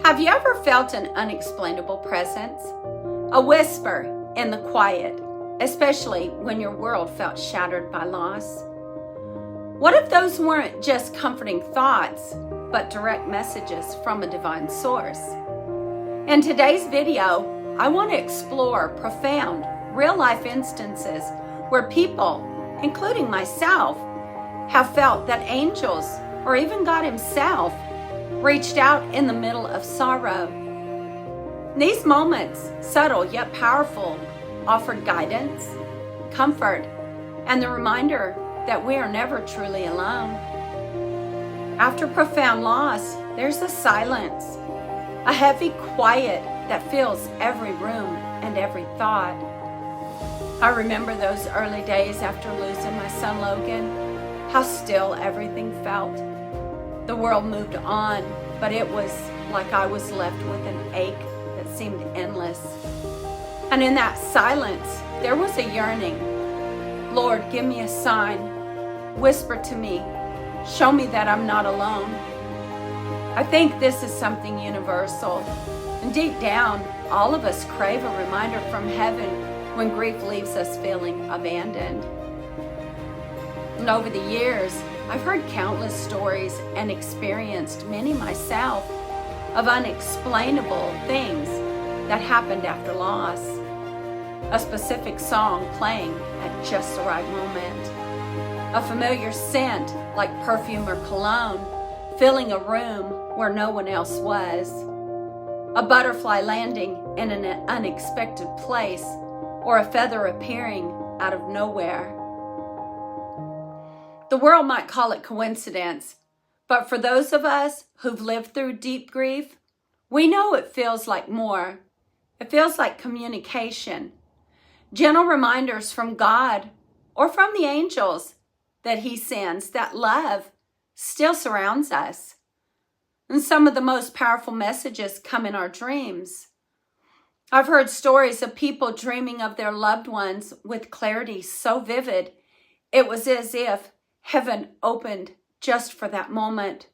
Have you ever felt an unexplainable presence? A whisper in the quiet, especially when your world felt shattered by loss? What if those weren't just comforting thoughts, but direct messages from a divine source? In today's video, I want to explore profound, real-life instances where people, including myself, have felt that angels, or even God Himself, reached out in the middle of sorrow. These moments, subtle yet powerful, offered guidance, comfort, and the reminder that we are never truly alone. After profound loss, there's a silence, a heavy quiet that fills every room and every thought. I remember those early days after losing my son Logan, how still everything felt. The world moved on, but it was like I was left with an ache that seemed endless. And in that silence, there was a yearning. Lord, give me a sign. Whisper to me. Show me that I'm not alone. I think this is something universal. And deep down, all of us crave a reminder from heaven when grief leaves us feeling abandoned. And over the years, I've heard countless stories and experienced many myself of unexplainable things that happened after loss. A specific song playing at just the right moment. A familiar scent like perfume or cologne filling a room where no one else was. A butterfly landing in an unexpected place, or a feather appearing out of nowhere. The world might call it coincidence, but for those of us who've lived through deep grief, we know it feels like more. It feels like communication, gentle reminders from God or from the angels that He sends that love still surrounds us. And some of the most powerful messages come in our dreams. I've heard stories of people dreaming of their loved ones with clarity so vivid, it was as if heaven opened just for that moment.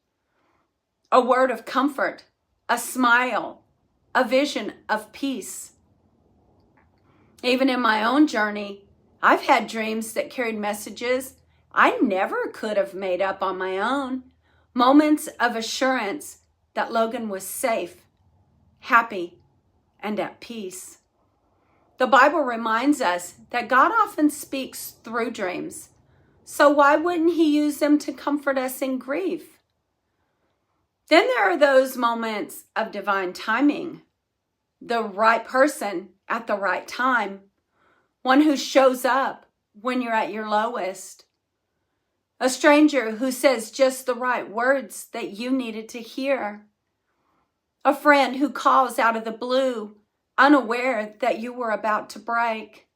A word of comfort, a smile, a vision of peace. Even in my own journey, I've had dreams that carried messages I never could have made up on my own. Moments of assurance that Logan was safe, happy, and at peace. The Bible reminds us that God often speaks through dreams. So why wouldn't He use them to comfort us in grief? Then there are those moments of divine timing. The right person at the right time. One who shows up when you're at your lowest. A stranger who says just the right words that you needed to hear. A friend who calls out of the blue, unaware that you were about to break.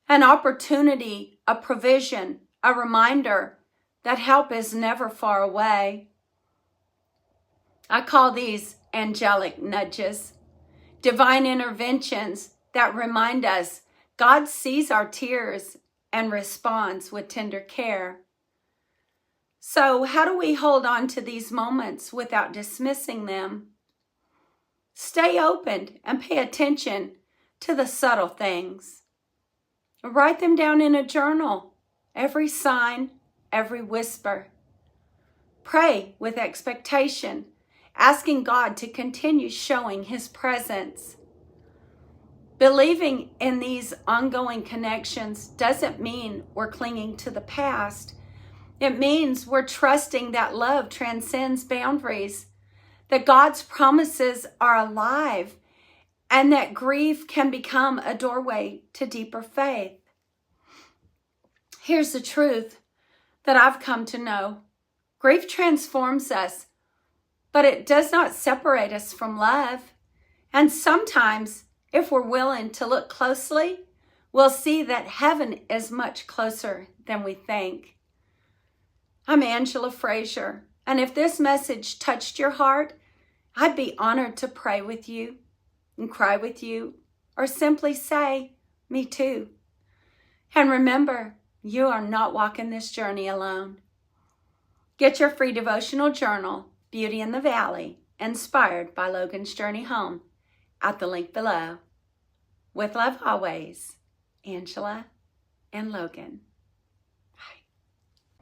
An opportunity, a provision, a reminder that help is never far away. I call these angelic nudges, divine interventions that remind us God sees our tears and responds with tender care. So how do we hold on to these moments without dismissing them? Stay open and pay attention to the subtle things. Write them down in a journal. Every sign, every whisper. Pray with expectation, asking God to continue showing His presence. Believing in these ongoing connections doesn't mean we're clinging to the past. It means we're trusting that love transcends boundaries, that God's promises are alive, and that grief can become a doorway to deeper faith. Here's the truth that I've come to know. Grief transforms us, but it does not separate us from love. And sometimes, if we're willing to look closely, we'll see that heaven is much closer than we think. I'm Angela Frazier, and if this message touched your heart, I'd be honored to pray with you and cry with you, or simply say, me too. And remember, you are not walking this journey alone. Get your free devotional journal, Beauty in the Valley, inspired by Logan's journey home at the link below. With love always, Angela and Logan.